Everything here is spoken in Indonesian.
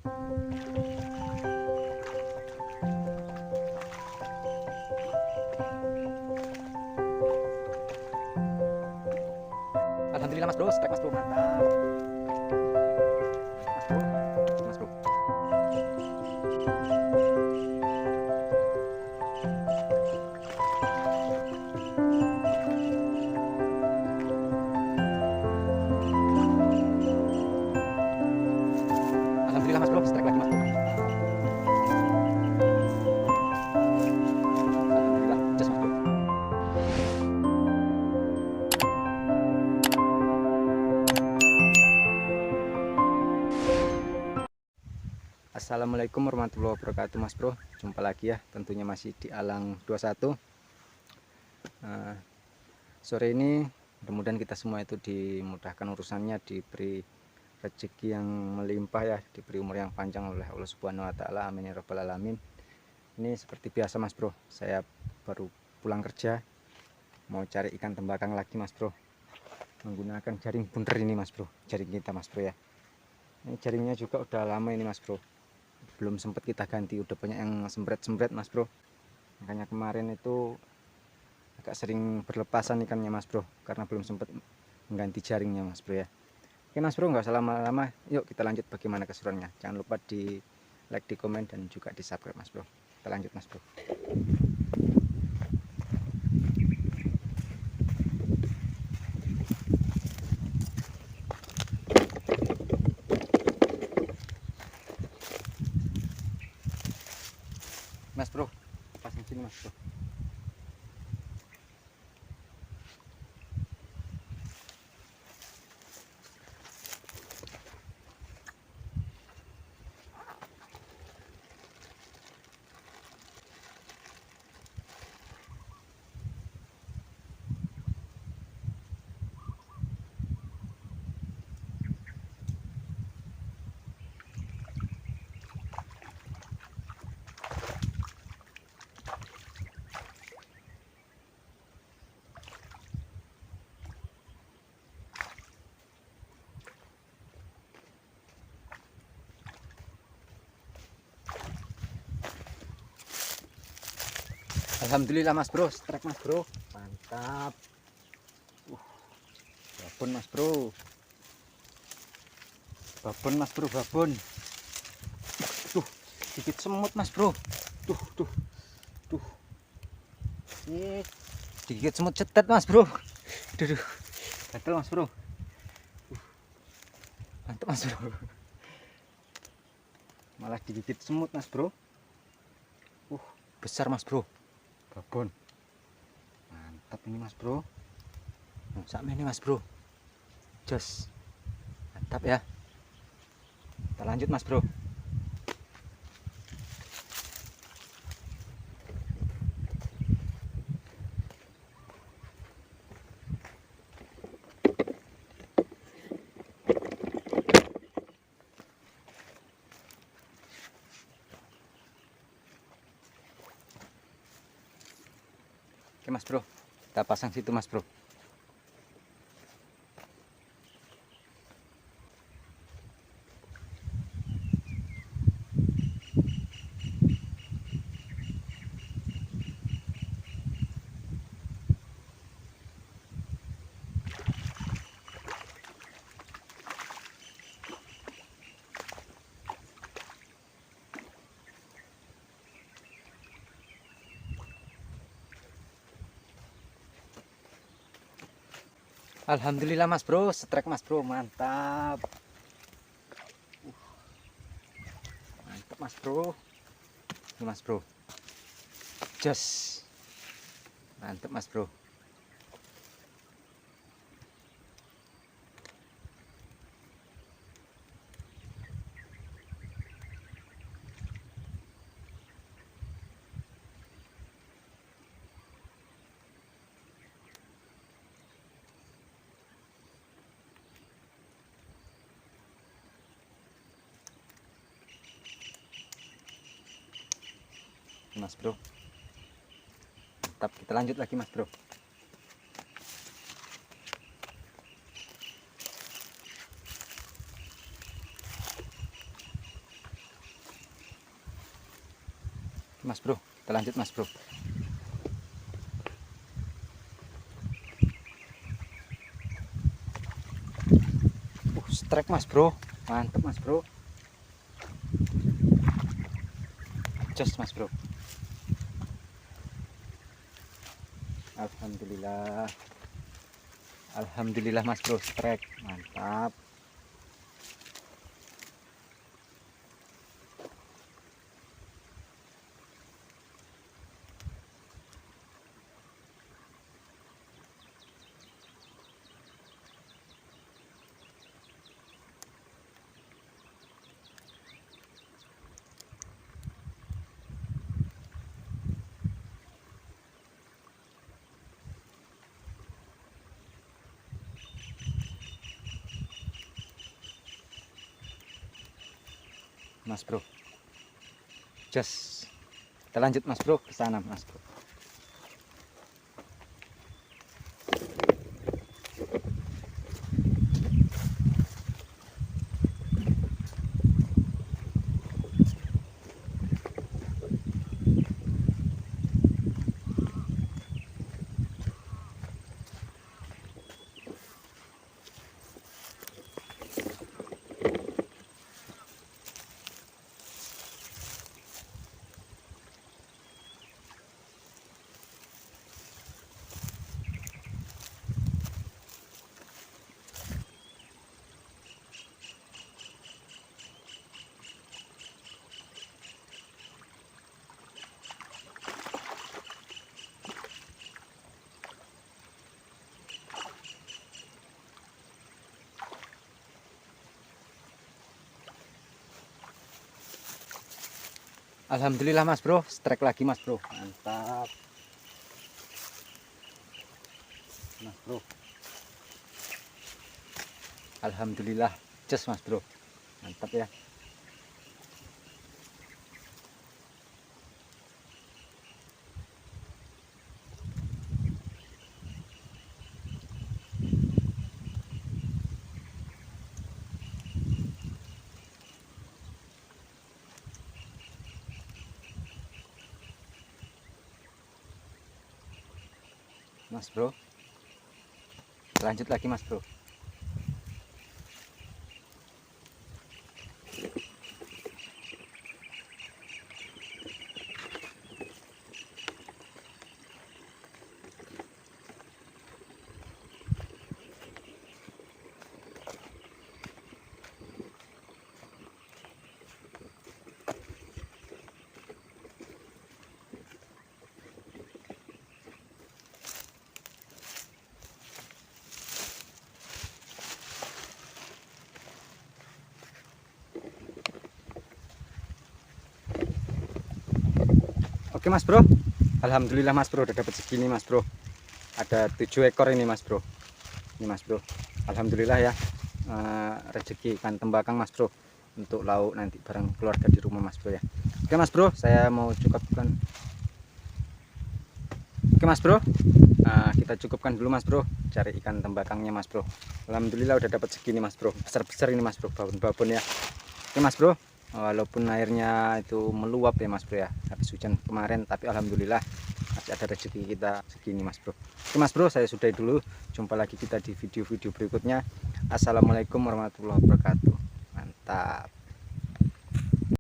Alhamdulillah mas bro, strike mas bro, mantap. Mas bro, mas bro. Alhamdulillah mas bro, strike lagi mas bro. Alhamdulillah, just mas bro. Assalamualaikum warahmatullahi wabarakatuh mas bro. Jumpa lagi ya, tentunya masih di Alang 21. Sore ini mudah-mudahan kita semua itu dimudahkan urusannya, diberi rezeki yang melimpah ya, diberi umur yang panjang oleh Allah Subhanahu wa taala. Amin ya rabbal alamin. Ini seperti biasa mas bro, saya baru pulang kerja, mau cari ikan tembakang lagi mas bro, menggunakan jaring bunder ini mas bro, jaring kita mas bro ya. Ini jaringnya juga udah lama ini mas bro, belum sempat kita ganti, udah banyak yang sembret-sembret mas bro, makanya kemarin itu agak sering berlepasan ikannya mas bro, karena belum sempat mengganti jaringnya mas bro ya. Oke mas bro, nggak usah lama-lama, yuk kita lanjut bagaimana keseruannya. Jangan lupa di like, di komen, dan juga di subscribe mas bro. Kita lanjut mas bro. Mas bro, pasang sini mas bro. Alhamdulillah mas bro, strike mas bro, mantap. Babon mas bro, babon mas bro, babon. Tuh, dikit semut mas bro. Tuh. Ini dikit semut cetet mas bro. Duh, gatel mas bro. Mantap mas bro. Malah digigit semut mas bro. Besar mas bro. Babon. Mantap ini mas bro. Sampai ini mas bro. Jos. Mantap ya. Kita lanjut mas bro. Oke mas bro, kita pasang situ mas bro. Alhamdulillah mas bro, strike mas bro, mantap. Mantap mas bro. Ini mas bro. Jos. Mantap mas bro. Mas bro, mantap. Kita lanjut lagi mas bro. Mas bro, kita lanjut mas bro. Strike mas bro, mantep mas bro, just mas bro. Alhamdulillah, alhamdulillah mas bro, strike mantap. Mas bro, just kita lanjut mas bro ke sana mas bro. Alhamdulillah mas bro, strike lagi mas bro, mantap mas bro. Alhamdulillah, just mas bro, mantap ya. Mas bro, lanjut lagi mas bro. Oke mas bro, alhamdulillah mas bro udah dapat segini mas bro. Ada 7 ekor ini mas bro. Ini mas bro, alhamdulillah ya. Rezeki ikan tembakang mas bro, untuk lauk nanti bareng keluarga di rumah mas bro ya. Oke mas bro, saya mau cukupkan. Oke mas bro, kita cukupkan dulu mas bro, cari ikan tembakangnya mas bro. Alhamdulillah udah dapat segini mas bro, besar-besar ini mas bro, babon-babon ya. Oke mas bro, walaupun airnya itu meluap ya mas bro ya, habis hujan kemarin, tapi alhamdulillah masih ada rezeki kita segini mas bro. Oke mas bro, saya sudahi dulu, jumpa lagi kita di video-video berikutnya. Assalamualaikum warahmatullahi wabarakatuh, mantap.